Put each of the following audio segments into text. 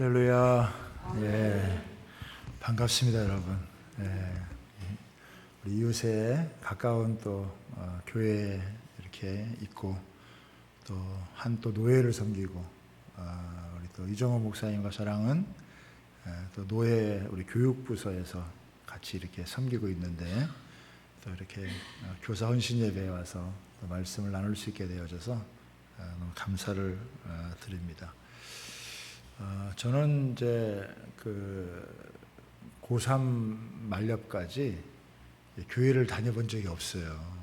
할렐루야. 예, 반갑습니다, 여러분. 예, 우리 이웃에 가까운 또 교회에 이렇게 있고 또 한 또 노예를 섬기고 우리 또 이정호 목사님과 저랑은 또 노예 우리 교육부서에서 같이 이렇게 섬기고 있는데 또 이렇게 교사 헌신 예배에 와서 또 말씀을 나눌 수 있게 되어져서 너무 감사를 드립니다. 저는 이제 그 고3 만렵까지 교회를 다녀본 적이 없어요.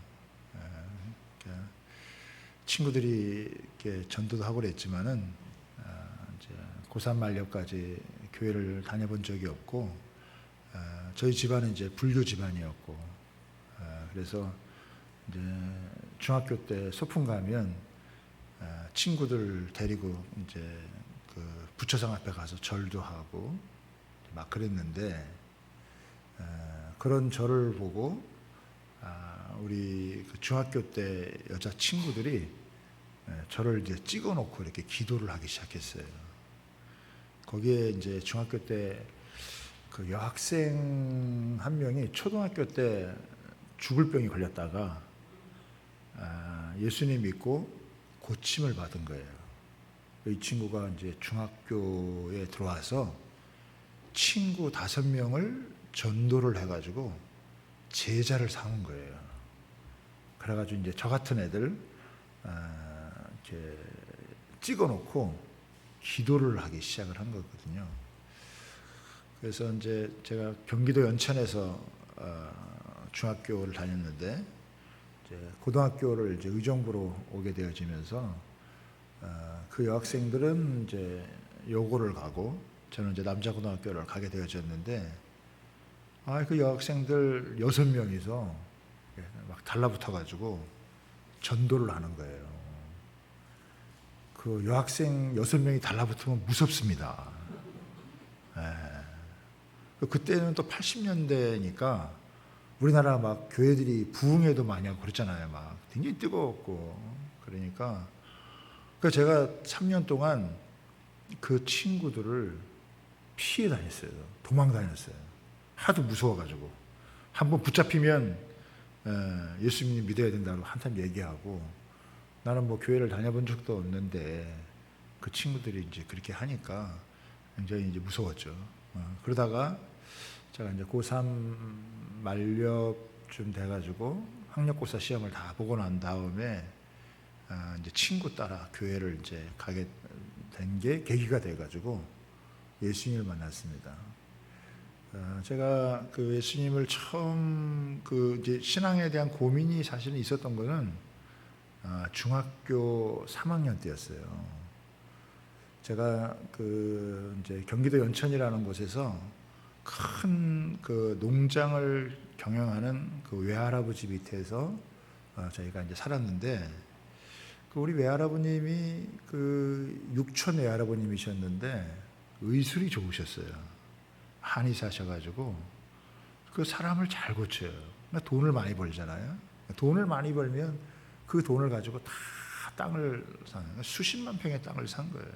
친구들이 이렇게 전도도 하고 그랬지만은 이제 고3 만렵까지 교회를 다녀본 적이 없고, 저희 집안은 이제 불교 집안이었고, 그래서 이제 중학교 때 소풍 가면 친구들 데리고 이제 그 부처상 앞에 가서 절도 하고 막 그랬는데, 그런 저를 보고 우리 그 중학교 때 여자 친구들이 저를 이제 찍어 놓고 이렇게 기도를 하기 시작했어요. 거기에 이제 중학교 때 그 여학생 한 명이 초등학교 때 죽을 병이 걸렸다가 예수님 믿고 고침을 받은 거예요. 이 친구가 이제 중학교에 들어와서 친구 5명을 전도를 해가지고 제자를 삼은 거예요. 그래가지고 이제 저 같은 애들 이렇게 찍어놓고 기도를 하기 시작을 한 거거든요. 그래서 이제 제가 경기도 연천에서 중학교를 다녔는데 이제 고등학교를 이제 의정부로 오게 되어지면서 그 여학생들은 이제 여고를 가고 저는 이제 남자고등학교를 가게 되어졌는데, 그 여학생들 6명이서 막 달라붙어가지고 전도를 하는 거예요. 그 여학생 6명이 달라붙으면 무섭습니다. 그때는 또 80년대니까 우리나라 막 교회들이 부흥회도 많이 하고 그랬잖아요. 막 굉장히 뜨거웠고. 그러니까 제가 3년 동안 그 친구들을 피해 다녔어요. 도망 다녔어요. 하도 무서워가지고. 한번 붙잡히면 예수님 믿어야 된다고 한참 얘기하고, 나는 뭐 교회를 다녀본 적도 없는데 그 친구들이 이제 그렇게 하니까 굉장히 이제 무서웠죠. 그러다가 제가 이제 고3 만렵쯤 돼가지고 학력고사 시험을 다 보고 난 다음에 이제 친구 따라 교회를 이제 가게 된 게 계기가 돼가지고 예수님을 만났습니다. 제가 그 예수님을 처음 그 이제 신앙에 대한 고민이 사실은 있었던 거는 중학교 3학년 때였어요. 제가 그 이제 경기도 연천이라는 곳에서 큰 그 농장을 경영하는 그 외할아버지 밑에서 저희가 이제 살았는데, 그 우리 외할아버님이 그 육촌 외할아버님이셨는데 의술이 좋으셨어요. 한의사셔가지고 그 사람을 잘 고쳐요. 그러니까 돈을 많이 벌잖아요. 돈을 많이 벌면 그 돈을 가지고 다 땅을 수십만 평의 땅을 산 거예요.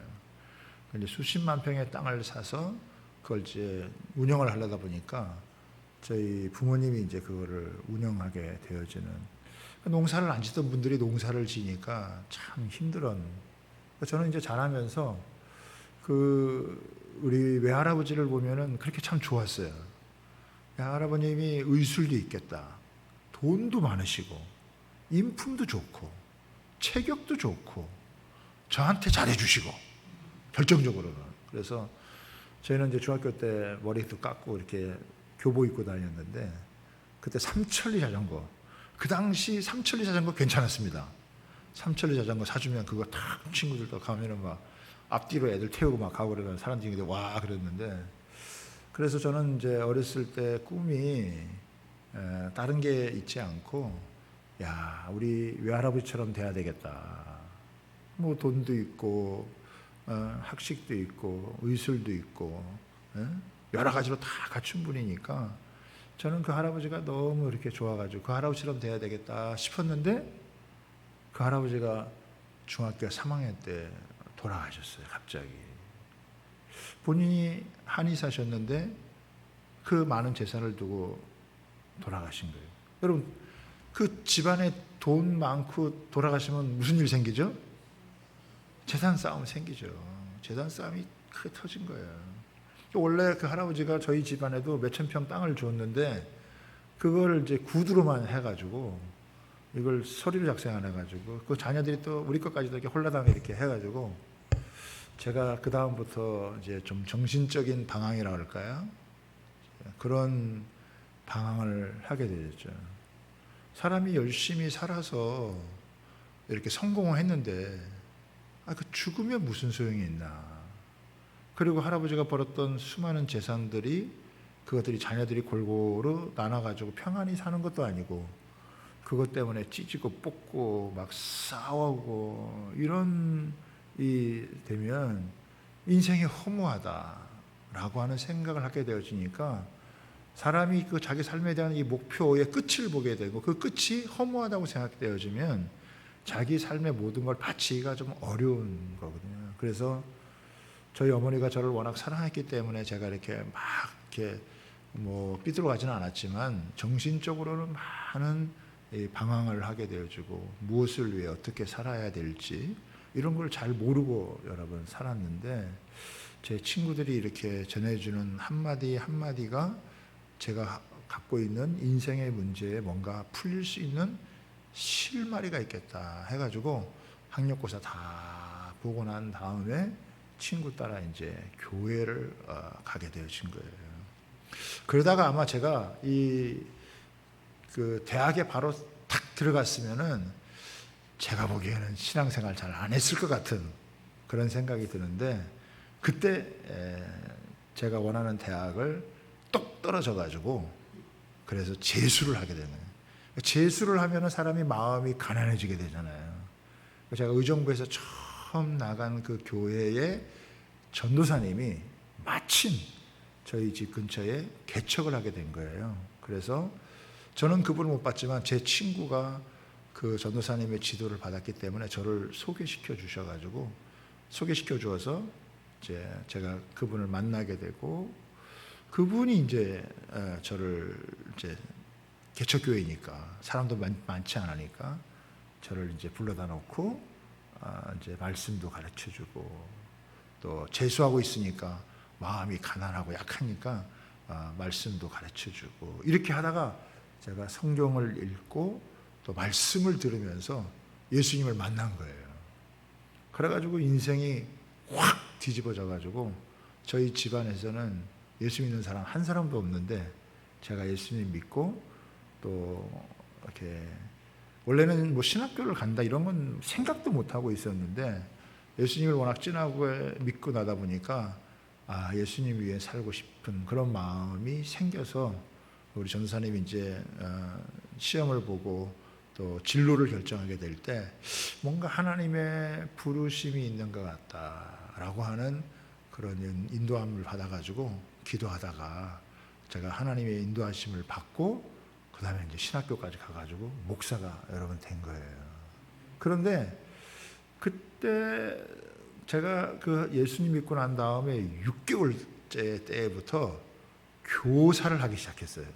근데 수십만 평의 땅을 사서 그걸 이제 운영을 하려다 보니까 저희 부모님이 이제 그거를 운영하게 되어지는, 농사를 안 짓던 분들이 농사를 지니까 참 힘들었는. 저는 이제 자라면서 그 우리 외할아버지를 보면은 그렇게 참 좋았어요. 외할아버님이 의술도 있겠다, 돈도 많으시고 인품도 좋고 체격도 좋고 저한테 잘해주시고 결정적으로는. 그래서 저희는 이제 중학교 때 머리도 깎고 이렇게 교복 입고 다녔는데, 그때 삼천리 자전거, 그 당시 삼천리 자전거 괜찮았습니다. 삼천리 자전거 사주면 그거 탁 친구들도 가면은 막 앞뒤로 애들 태우고 막 가고 그러는 사람들이 와 그랬는데, 그래서 저는 이제 어렸을 때 꿈이 다른 게 있지 않고, 야, 우리 외할아버지처럼 돼야 되겠다. 뭐 돈도 있고 학식도 있고 의술도 있고 여러 가지로 다 갖춘 분이니까 저는 그 할아버지가 너무 이렇게 좋아가지고 그 할아버지처럼 돼야 되겠다 싶었는데, 그 할아버지가 중학교 3학년 때 돌아가셨어요, 갑자기. 본인이 한의사셨는데 그 많은 재산을 두고 돌아가신 거예요. 여러분, 그 집안에 돈 많고 돌아가시면 무슨 일 생기죠? 재산 싸움 생기죠. 재산 싸움이 크게 터진 거예요. 원래 그 할아버지가 저희 집안에도 몇천 평 땅을 주었는데 그걸 이제 구두로만 해가지고 이걸 서류를 작성 안 해가지고 그 자녀들이 또 우리 것까지도 이렇게 홀라당 이렇게 해가지고 제가 그 다음부터 이제 좀 정신적인 방황이라고 할까요? 그런 방황을 하게 되죠. 사람이 열심히 살아서 이렇게 성공을 했는데 그 죽으면 무슨 소용이 있나. 그리고 할아버지가 벌었던 수많은 재산들이 그것들이 자녀들이 골고루 나눠가지고 평안히 사는 것도 아니고 그것 때문에 찢고 뽑고 막 싸우고 이런 이 되면 인생이 허무하다라고 하는 생각을 하게 되어지니까 사람이 그 자기 삶에 대한 이 목표의 끝을 보게 되고 그 끝이 허무하다고 생각되어지면 자기 삶의 모든 걸 바치기가 좀 어려운 거거든요. 그래서 저희 어머니가 저를 워낙 사랑했기 때문에 제가 이렇게 막 이렇게 뭐 삐뚤어가지는 않았지만 정신적으로는 많은 방황을 하게 되어지고 무엇을 위해 어떻게 살아야 될지 이런 걸 잘 모르고 여러 번 살았는데 제 친구들이 이렇게 전해주는 한마디 한마디가 제가 갖고 있는 인생의 문제에 뭔가 풀릴 수 있는 실마리가 있겠다 해가지고 학력고사 다 보고 난 다음에 친구 따라 이제 교회를 가게 되어진 거예요. 그러다가 아마 제가 그 대학에 바로 탁 들어갔으면은 제가 보기에는 신앙생활 잘 안 했을 것 같은 그런 생각이 드는데 그때 제가 원하는 대학을 똑 떨어져 가지고 그래서 재수를 하게 되는 거예요. 재수를 하면은 사람이 마음이 가난해지게 되잖아요. 제가 의정부에서 처음 나간 그 교회의 전도사님이 마침 저희 집 근처에 개척을 하게 된 거예요. 그래서 저는 그분을 못 봤지만 제 친구가 그 전도사님의 지도를 받았기 때문에 저를 소개시켜 주셔가지고 소개시켜 주어서 이제 제가 그분을 만나게 되고 그분이 이제 저를 이제 개척교회니까 사람도 많지 않으니까 저를 이제 불러다 놓고 이제 말씀도 가르쳐 주고 또 재수하고 있으니까 마음이 가난하고 약하니까 말씀도 가르쳐 주고 이렇게 하다가 제가 성경을 읽고 또 말씀을 들으면서 예수님을 만난 거예요. 그래가지고 인생이 확 뒤집어져 가지고 저희 집안에서는 예수 믿는 사람 한 사람도 없는데 제가 예수님 믿고 또 이렇게 원래는 뭐 신학교를 간다 이런 건 생각도 못 하고 있었는데 예수님을 워낙 진하게 믿고 나다 보니까 예수님 위해 살고 싶은 그런 마음이 생겨서 우리 전사님이 이제 시험을 보고 또 진로를 결정하게 될 때 뭔가 하나님의 부르심이 있는 것 같다라고 하는 그런 인도함을 받아가지고 기도하다가 제가 하나님의 인도하심을 받고 그 다음에 이제 신학교까지 가가지고 목사가 여러분 된 거예요. 그런데 그때 제가 그 예수님 믿고 난 다음에 6개월째 때부터 교사를 하기 시작했어요.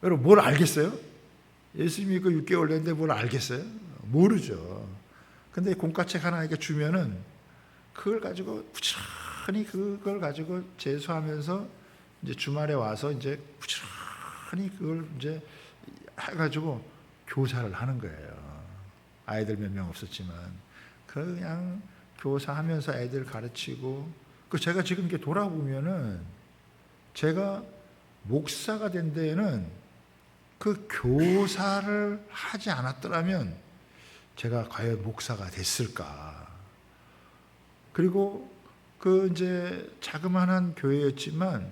여러분 뭘 알겠어요? 예수 믿고 6개월 됐는데 뭘 알겠어요? 모르죠. 근데 공과책 하나 이렇게 주면은 그걸 가지고 부지런히 그걸 가지고 재수하면서 이제 주말에 와서 이제 부지런히 그걸 이제 해가지고 교사를 하는 거예요. 아이들 몇 명 없었지만 그냥 교사하면서 애들 가르치고 그 제가 지금 이렇게 돌아보면은 제가 목사가 된 데에는 그 교사를 하지 않았더라면 제가 과연 목사가 됐을까? 그리고 그 이제 자그마한 교회였지만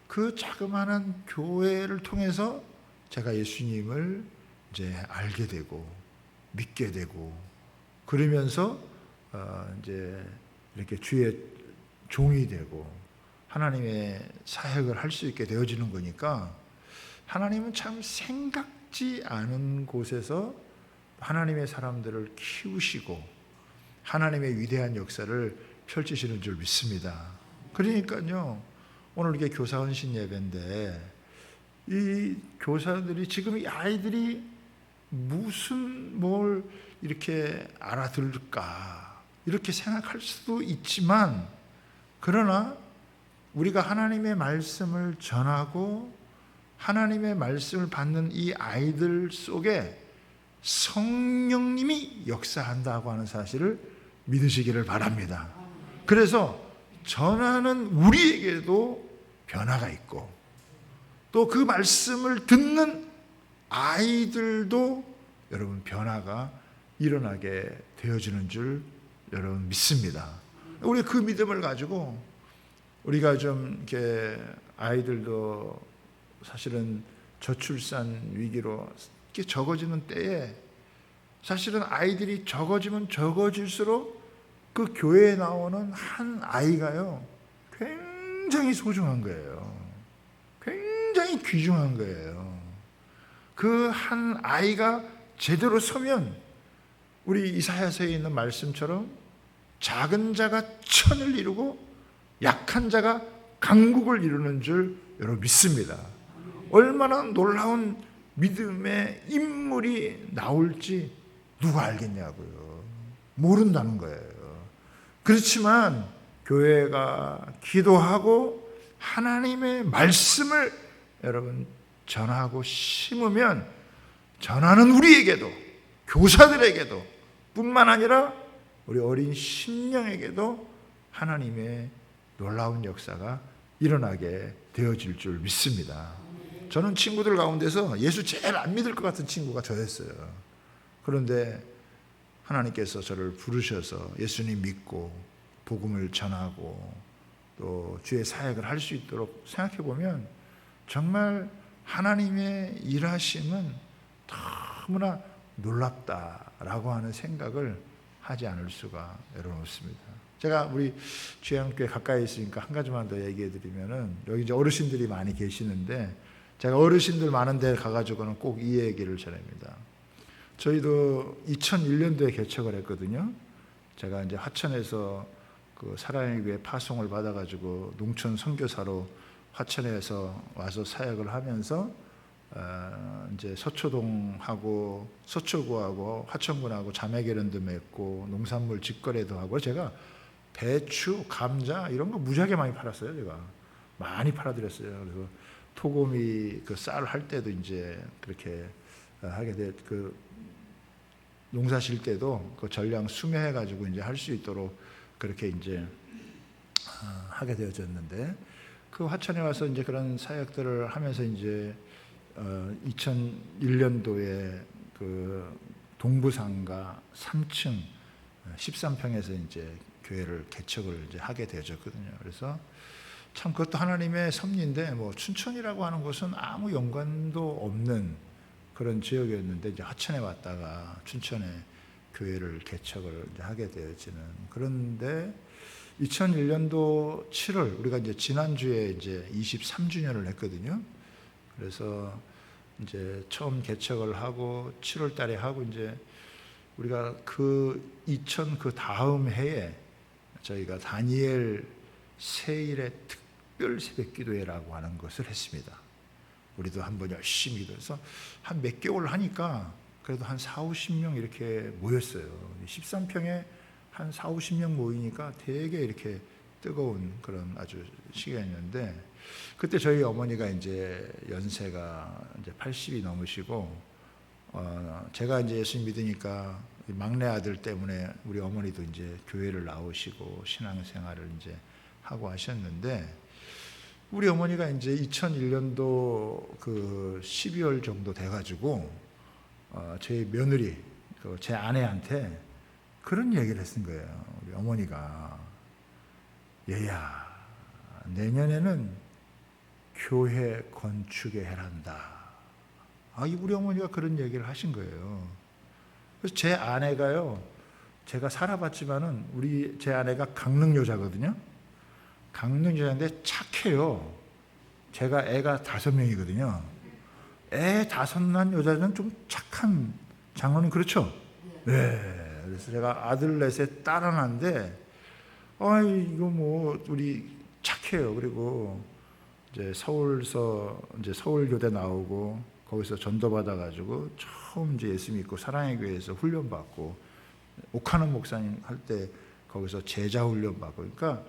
그 자그마한 교회를 통해서 제가 예수님을 이제 알게 되고 믿게 되고 그러면서 이제 이렇게 주의 종이 되고 하나님의 사역을 할 수 있게 되어지는 거니까 하나님은 참 생각지 않은 곳에서 하나님의 사람들을 키우시고 하나님의 위대한 역사를 펼치시는 줄 믿습니다. 그러니까요, 오늘 이게 교사 헌신 예배인데 이 교사들이 지금 이 아이들이 무슨 뭘 이렇게 알아들을까 이렇게 생각할 수도 있지만, 그러나 우리가 하나님의 말씀을 전하고 하나님의 말씀을 받는 이 아이들 속에 성령님이 역사한다고 하는 사실을 믿으시기를 바랍니다. 그래서 전하는 우리에게도 변화가 있고, 또 그 말씀을 듣는 아이들도 여러분 변화가 일어나게 되어지는 줄 여러분 믿습니다. 우리 그 믿음을 가지고 우리가 좀 이렇게 아이들도 사실은 저출산 위기로 이렇게 적어지는 때에 사실은 아이들이 적어지면 적어질수록 그 교회에 나오는 한 아이가요 굉장히 소중한 거예요. 굉장히 귀중한 거예요. 그 한 아이가 제대로 서면 우리 이사야서에 있는 말씀처럼 작은 자가 천을 이루고 약한 자가 강국을 이루는 줄 여러분 믿습니다. 얼마나 놀라운 믿음의 인물이 나올지 누가 알겠냐고요. 모른다는 거예요. 그렇지만 교회가 기도하고 하나님의 말씀을 여러분 전하고 심으면 전하는 우리에게도, 교사들에게도 뿐만 아니라 우리 어린 심령에게도 하나님의 놀라운 역사가 일어나게 되어질 줄 믿습니다. 저는 친구들 가운데서 예수 제일 안 믿을 것 같은 친구가 저였어요. 그런데 하나님께서 저를 부르셔서 예수님 믿고 복음을 전하고 또 주의 사역을 할 수 있도록 생각해 보면 정말 하나님의 일하심은 너무나 놀랍다라고 하는 생각을 하지 않을 수가 여러분 없습니다. 제가 우리 주양교회 가까이 있으니까 한 가지만 더 얘기해 드리면은, 여기 이제 어르신들이 많이 계시는데 제가 어르신들 많은 데 가가지고는 꼭 이 얘기를 전합니다. 저희도 2001년도에 개척을 했거든요. 제가 이제 화천에서 그 사랑의 교회 파송을 받아가지고 농촌 선교사로 화천에서 와서 사역을 하면서 이제 서초동하고 서초구하고 화천군하고 자매결연도 맺고 농산물 직거래도 하고, 제가 배추, 감자 이런 거 무지하게 많이 팔았어요. 제가 많이 팔아드렸어요. 그래서 토고미 그 쌀 할 때도 이제 그렇게 하게 돼, 그 농사 질 때도 그 전량 수매해가지고 이제 할 수 있도록 그렇게 이제 하게 되어졌는데, 그 화천에 와서 이제 그런 사역들을 하면서 이제 2001년도에 그 동부상가 3층 13평에서 이제 교회를 개척을 이제 하게 되어졌거든요. 그래서 참 그것도 하나님의 섭리인데, 뭐 춘천이라고 하는 곳은 아무 연관도 없는 그런 지역이었는데 이제 하천에 왔다가 춘천에 교회를 개척을 이제 하게 되어지는, 그런데 2001년도 7월 우리가 이제 지난주에 이제 23주년을 했거든요. 그래서 이제 처음 개척을 하고 7월 달에 하고 이제 우리가 그 다음 해에 저희가 다니엘 세일의 특별 새벽 기도회라고 하는 것을 했습니다. 우리도 한번 열심히 기도해서 한 몇 개월 하니까 그래도 한 4, 50명 이렇게 모였어요. 13평에 한 4, 50명 모이니까 되게 이렇게 뜨거운 그런 아주 시간이었는데, 그때 저희 어머니가 이제 연세가 이제 80이 넘으시고, 제가 이제 예수 믿으니까 막내 아들 때문에 우리 어머니도 이제 교회를 나오시고 신앙생활을 이제 하고 하셨는데, 우리 어머니가 이제 2001년도 그 12월 정도 돼가지고 저희 며느리, 제 아내한테 그런 얘기를 했은 거예요. 우리 어머니가, 얘야, 내년에는 교회 건축에 해란다. 우리 어머니가 그런 얘기를 하신 거예요. 그래서 제 아내가요, 제가 살아봤지만은 제 아내가 강릉 여자거든요. 강릉 여자인데 착해요. 제가 애가 5명이거든요. 애 5 난 여자는 좀 착한 장로님, 그렇죠? 네. 그래서 제가 아들 넷에 딸 하나인데, 이거 뭐 우리 착해요. 그리고 이제 서울교대 나오고 거기서 전도받아 가지고 처음 이제 예수 믿고 사랑의 교회에서 훈련 받고 옥하는 목사님 할 때 거기서 제자 훈련 받고, 그러니까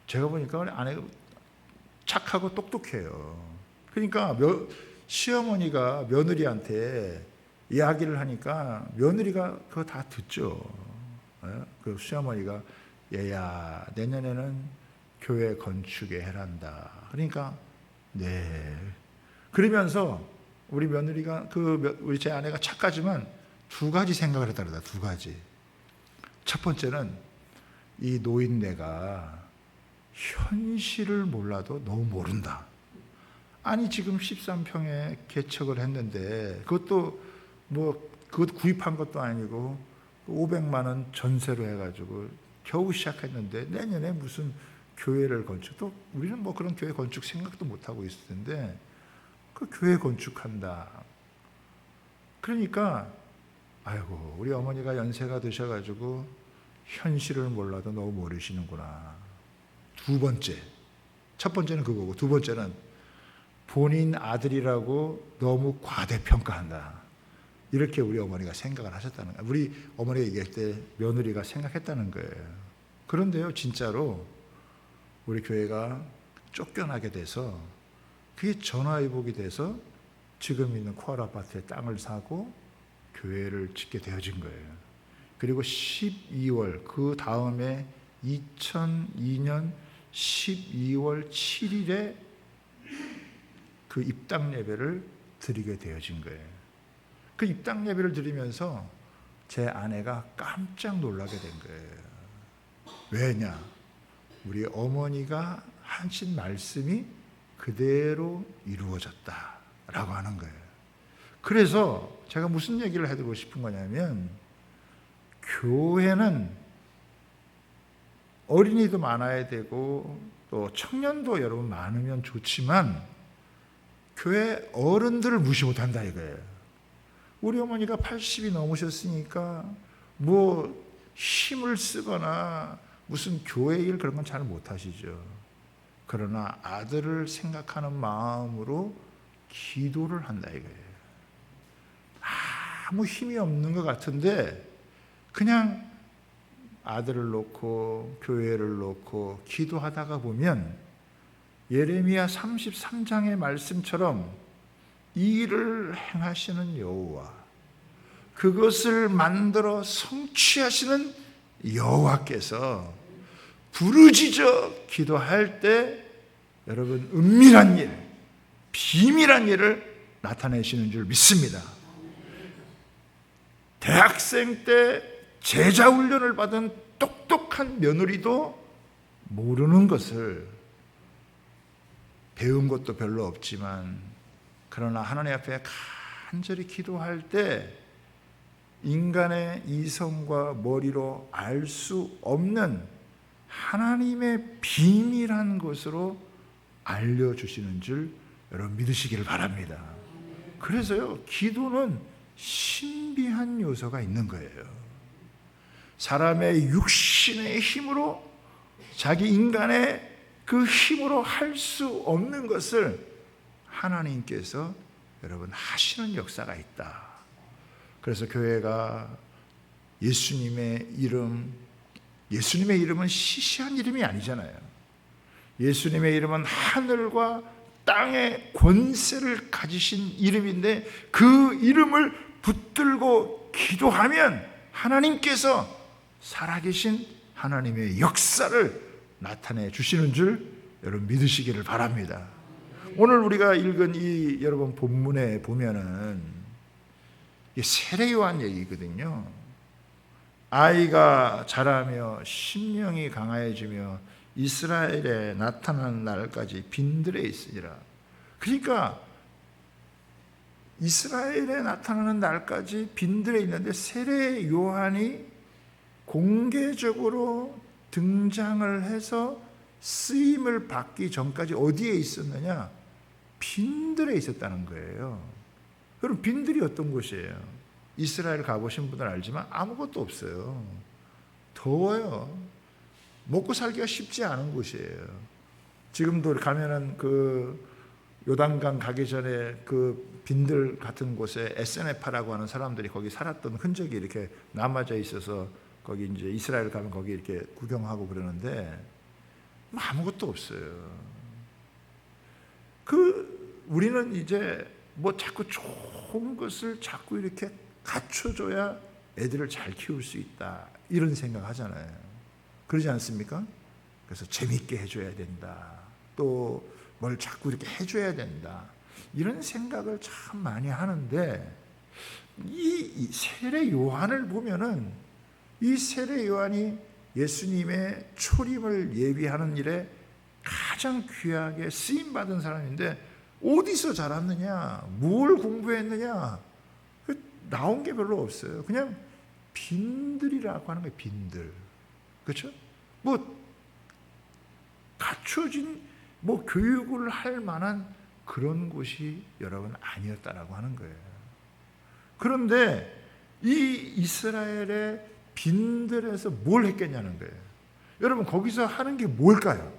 제가 보니까 아내가 착하고 똑똑해요. 그러니까 시어머니가 며느리한테 이야기를 하니까 며느리가 그거 다 듣죠. 그 시어머니가 얘야 내년에는 교회 건축에 해란다. 그러니까 네. 그러면서 우리 며느리가 우리 제 아내가 착하지만 두 가지 생각을 했다는 두 가지. 첫 번째는 이 노인네가 현실을 몰라도 너무 모른다. 아니 지금 13평에 개척을 했는데 그것도 그것 구입한 것도 아니고 500만 원 전세로 해가지고 겨우 시작했는데 내년에 무슨 교회를 건축, 또 우리는 그런 교회 건축 생각도 못하고 있을 텐데 그 교회 건축한다. 그러니까 아이고 우리 어머니가 연세가 드셔가지고 현실을 몰라도 너무 모르시는구나. 첫 번째는 그거고, 두 번째는 본인 아들이라고 너무 과대평가한다. 이렇게 우리 어머니가 생각을 하셨다는 거예요. 우리 어머니가 얘기할 때 며느리가 생각했다는 거예요. 그런데요, 진짜로 우리 교회가 쫓겨나게 돼서 그게 전화위복이 돼서 지금 있는 코알 아파트에 땅을 사고 교회를 짓게 되어진 거예요. 그리고 12월, 그 다음에 2002년 12월 7일에 그 입당 예배를 드리게 되어진 거예요. 그 입당 예배를 드리면서 제 아내가 깜짝 놀라게 된 거예요. 왜냐? 우리 어머니가 하신 말씀이 그대로 이루어졌다라고 하는 거예요. 그래서 제가 무슨 얘기를 해드리고 싶은 거냐면, 교회는 어린이도 많아야 되고 또 청년도 여러분 많으면 좋지만 교회 어른들을 무시 못한다 이거예요. 우리 어머니가 80이 넘으셨으니까 힘을 쓰거나 무슨 교회 일 그런 건 잘 못하시죠. 그러나 아들을 생각하는 마음으로 기도를 한다 이거예요. 아무 힘이 없는 것 같은데 그냥 아들을 놓고 교회를 놓고 기도하다가 보면 예레미야 33장의 말씀처럼 이 일을 행하시는 여호와, 그것을 만들어 성취하시는 여호와께서 부르짖어 기도할 때 여러분 은밀한 일, 비밀한 일을 나타내시는 줄 믿습니다. 대학생 때 제자 훈련을 받은 똑똑한 며느리도 모르는 것을, 배운 것도 별로 없지만 그러나 하나님 앞에 간절히 기도할 때 인간의 이성과 머리로 알 수 없는 하나님의 비밀한 것으로 알려주시는 줄 여러분 믿으시기를 바랍니다. 그래서요, 기도는 신비한 요소가 있는 거예요. 사람의 육신의 힘으로, 자기 인간의 그 힘으로 할 수 없는 것을 하나님께서 여러분 하시는 역사가 있다. 그래서 교회가 예수님의 이름은 시시한 이름이 아니잖아요. 예수님의 이름은 하늘과 땅의 권세를 가지신 이름인데 그 이름을 붙들고 기도하면 하나님께서 살아계신 하나님의 역사를 나타내 주시는 줄 여러분 믿으시기를 바랍니다. 오늘 우리가 읽은 이 여러분 본문에 보면은 세례 요한 얘기거든요. 아이가 자라며 심령이 강하여지며 이스라엘에 나타나는 날까지 빈들에 있으리라. 그러니까 이스라엘에 나타나는 날까지 빈들에 있는데 세례 요한이 공개적으로 등장을 해서 쓰임을 받기 전까지 어디에 있었느냐? 빈들에 있었다는 거예요. 그럼 빈들이 어떤 곳이에요? 이스라엘 가보신 분들 알지만 아무것도 없어요. 더워요. 먹고 살기가 쉽지 않은 곳이에요. 지금도 가면은 그 요단강 가기 전에 그 빈들 같은 곳에 에스네파라고 하는 사람들이 거기 살았던 흔적이 이렇게 남아져 있어서 거기 이제 이스라엘 가면 거기 이렇게 구경하고 그러는데 아무것도 없어요. 우리는 이제 뭐 자꾸 좋은 것을 자꾸 이렇게 갖춰줘야 애들을 잘 키울 수 있다 이런 생각 하잖아요. 그러지 않습니까? 그래서 재밌게 해줘야 된다. 또 뭘 자꾸 이렇게 해줘야 된다. 이런 생각을 참 많이 하는데 이 세례 요한을 보면은 이 세례 요한이 예수님의 초림을 예비하는 일에 가장 귀하게 쓰임받은 사람인데 어디서 자랐느냐, 뭘 공부했느냐, 나온 게 별로 없어요. 그냥 빈들이라고 하는 거예요. 빈들. 그렇죠? 뭐 갖춰진 뭐 교육을 할 만한 그런 곳이 여러분 아니었다라고 하는 거예요. 그런데 이 이스라엘의 빈들에서 뭘 했겠냐는 거예요. 여러분 거기서 하는 게 뭘까요?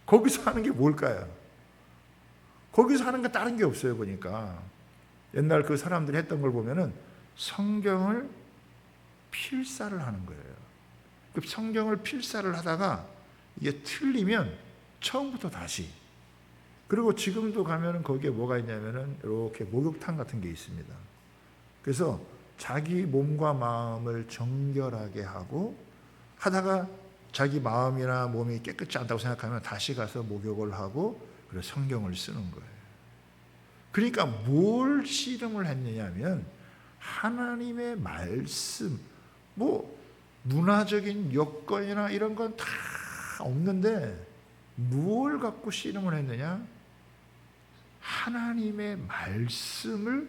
거기서 하는 게 뭘까요? 거기서 하는 게 다른 게 없어요. 보니까 옛날 그 사람들이 했던 걸 보면은 성경을 필사를 하는 거예요. 그 성경을 필사를 하다가 이게 틀리면 처음부터 다시. 그리고 지금도 가면은 거기에 뭐가 있냐면은 이렇게 목욕탕 같은 게 있습니다. 그래서 자기 몸과 마음을 정결하게 하고 하다가 자기 마음이나 몸이 깨끗지 않다고 생각하면 다시 가서 목욕을 하고 그래서 성경을 쓰는 거예요. 그러니까 뭘 씨름을 했느냐면 하나님의 말씀, 뭐 문화적인 여건이나 이런 건 다 없는데 뭘 갖고 씨름을 했느냐? 하나님의 말씀을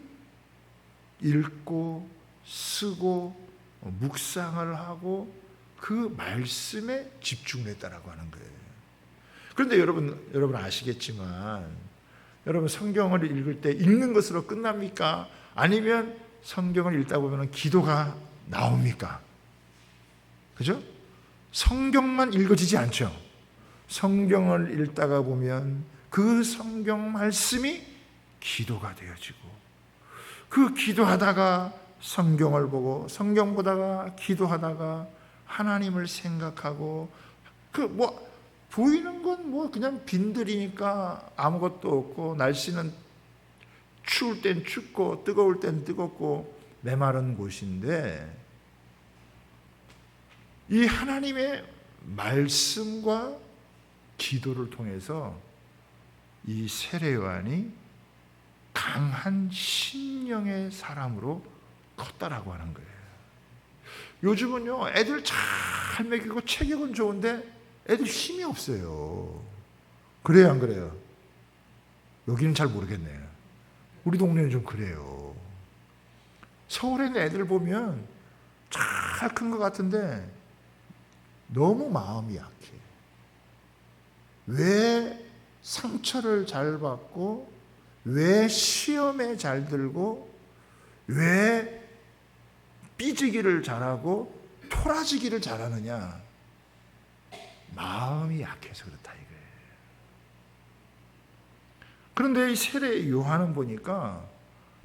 읽고 쓰고 묵상을 하고 그 말씀에 집중했다라고 하는 거예요. 그런데 여러분 아시겠지만 여러분 성경을 읽을 때 읽는 것으로 끝납니까? 아니면 성경을 읽다 보면 기도가 나옵니까? 그죠? 성경만 읽어지지 않죠. 성경을 읽다가 보면 그 성경 말씀이 기도가 되어지고 그 기도하다가 성경을 보고 성경 보다가 기도하다가 하나님을 생각하고 그 뭐 보이는 건 뭐 그냥 빈들이니까 아무것도 없고 날씨는 추울 땐 춥고 뜨거울 땐 뜨겁고 메마른 곳인데 이 하나님의 말씀과 기도를 통해서 이 세례 요한이 강한 신령의 사람으로 컸다라고 하는 거예요. 요즘은요 애들 잘 먹이고 체격은 좋은데 애들 힘이 없어요. 그래요 안 그래요? 여기는 잘 모르겠네요. 우리 동네는 좀 그래요. 서울에 있는 애들 보면 잘 큰 것 같은데 너무 마음이 약해. 왜 상처를 잘 받고 왜 시험에 잘 들고 왜 삐지기를 잘하고 토라지기를 잘하느냐? 마음이 약해서 그렇다 이거예요. 그런데 이 세례 요한은 보니까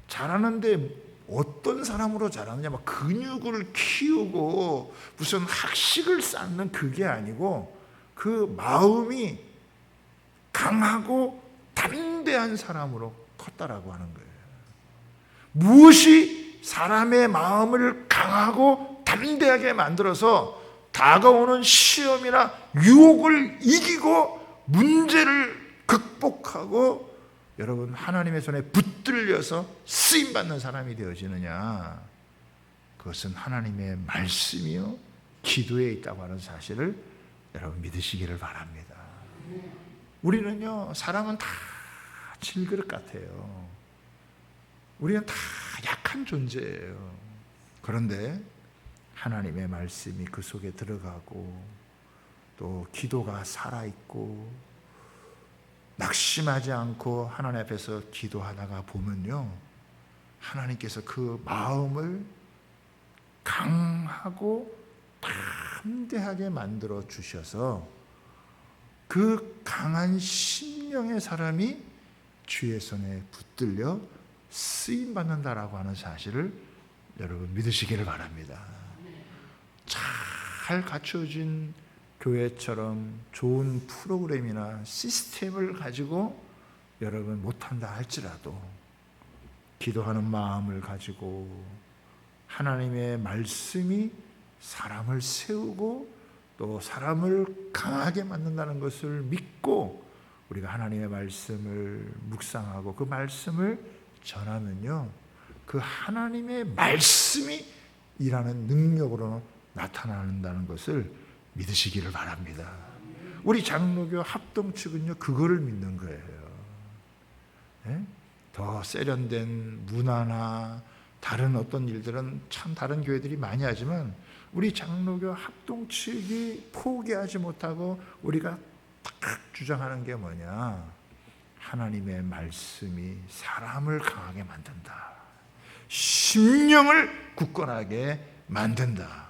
잘하는데 어떤 사람으로 잘하느냐? 막 근육을 키우고 무슨 학식을 쌓는 그게 아니고 그 마음이 강하고 담대한 사람으로 컸다라고 하는 거예요. 무엇이 사람의 마음을 강하고 담대하게 만들어서 다가오는 시험이나 유혹을 이기고 문제를 극복하고 여러분 하나님의 손에 붙들려서 쓰임받는 사람이 되어지느냐? 그것은 하나님의 말씀이요 기도에 있다고 하는 사실을 여러분 믿으시기를 바랍니다. 우리는요 사람은 다 질그릇 같아요. 우리는 다 약한 존재예요. 그런데 하나님의 말씀이 그 속에 들어가고 또 기도가 살아있고 낙심하지 않고 하나님 앞에서 기도하다가 보면요 하나님께서 그 마음을 강하고 담대하게 만들어 주셔서 그 강한 심령의 사람이 주의 손에 붙들려 쓰임받는다라고 하는 사실을 여러분 믿으시기를 바랍니다. 잘 갖춰진 교회처럼 좋은 프로그램이나 시스템을 가지고 여러분 못한다 할지라도 기도하는 마음을 가지고 하나님의 말씀이 사람을 세우고 또 사람을 강하게 만든다는 것을 믿고 우리가 하나님의 말씀을 묵상하고 그 말씀을 전하면요, 그 하나님의 말씀이 일하는 능력으로 나타난다는 것을 믿으시기를 바랍니다. 우리 장로교 합동 측은요 그거를 믿는 거예요. 네? 더 세련된 문화나 다른 어떤 일들은 참 다른 교회들이 많이 하지만 우리 장로교 합동 측이 포기하지 못하고 우리가 딱 주장하는 게 뭐냐? 하나님의 말씀이 사람을 강하게 만든다. 심령을 굳건하게 만든다.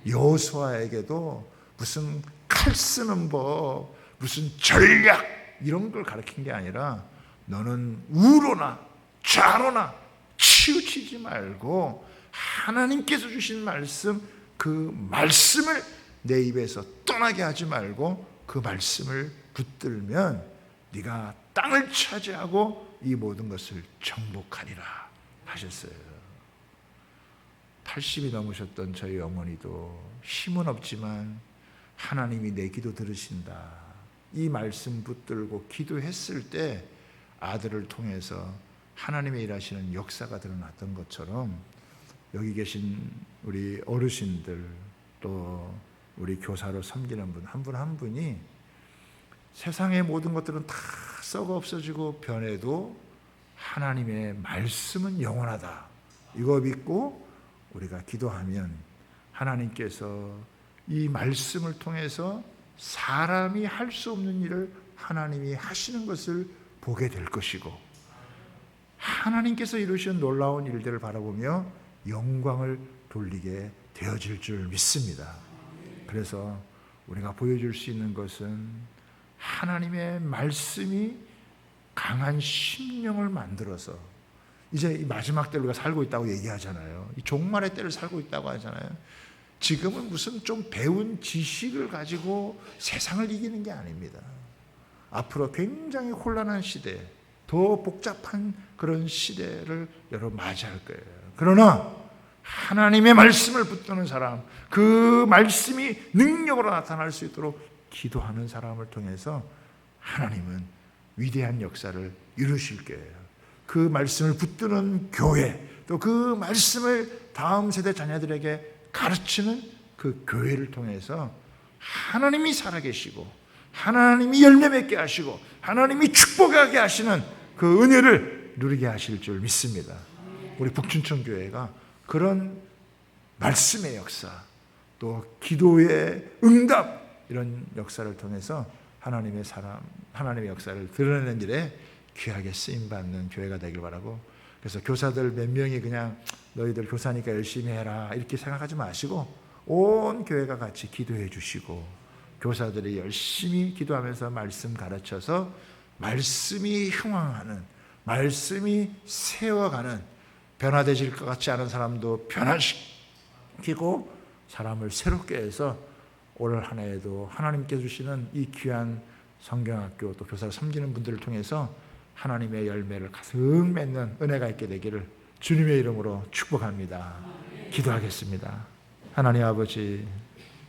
여호수아에게도 무슨 칼 쓰는 법, 무슨 전략 이런 걸 가르친 게 아니라 너는 우로나 좌로나 치우치지 말고 하나님께서 주신 말씀, 그 말씀을 내 입에서 떠나게 하지 말고 그 말씀을 붙들면 네가 땅을 차지하고 이 모든 것을 정복하리라 하셨어요. 80이 넘으셨던 저희 어머니도 힘은 없지만 하나님이 내 기도 들으신다, 이 말씀 붙들고 기도했을 때 아들을 통해서 하나님의 일하시는 역사가 드러났던 것처럼 여기 계신 우리 어르신들 또 우리 교사로 섬기는 분 한 분 한 분이 세상의 모든 것들은 다 썩어 없어지고 변해도 하나님의 말씀은 영원하다, 이거 믿고 우리가 기도하면 하나님께서 이 말씀을 통해서 사람이 할 수 없는 일을 하나님이 하시는 것을 보게 될 것이고 하나님께서 이루신 놀라운 일들을 바라보며 영광을 돌리게 되어질 줄 믿습니다. 그래서 우리가 보여줄 수 있는 것은 하나님의 말씀이 강한 심령을 만들어서 이제 이 마지막 때를 우리가 살고 있다고 얘기하잖아요. 이 종말의 때를 살고 있다고 하잖아요. 지금은 무슨 좀 배운 지식을 가지고 세상을 이기는 게 아닙니다. 앞으로 굉장히 혼란한 시대, 더 복잡한 그런 시대를 여러분 맞이할 거예요. 그러나 하나님의 말씀을 붙드는 사람, 그 말씀이 능력으로 나타날 수 있도록 기도하는 사람을 통해서 하나님은 위대한 역사를 이루실 거예요. 그 말씀을 붙드는 교회, 또 그 말씀을 다음 세대 자녀들에게 가르치는 그 교회를 통해서 하나님이 살아계시고 하나님이 열매 맺게 하시고 하나님이 축복하게 하시는 그 은혜를 누리게 하실 줄 믿습니다. 우리 북춘천 교회가 그런 말씀의 역사, 또 기도의 응답, 이런 역사를 통해서 하나님의 역사를 드러내는 일에 귀하게 쓰임받는 교회가 되길 바라고, 그래서 교사들 몇 명이 그냥 너희들 교사니까 열심히 해라 이렇게 생각하지 마시고 온 교회가 같이 기도해 주시고 교사들이 열심히 기도하면서 말씀 가르쳐서 말씀이 흥황하는, 말씀이 세워가는, 변화되질 것 같지 않은 사람도 변화시키고 사람을 새롭게 해서 올 한 해에도 하나님께 주시는 이 귀한 성경학교 또 교사를 섬기는 분들을 통해서 하나님의 열매를 가득 맺는 은혜가 있게 되기를 주님의 이름으로 축복합니다. 기도하겠습니다. 하나님 아버지,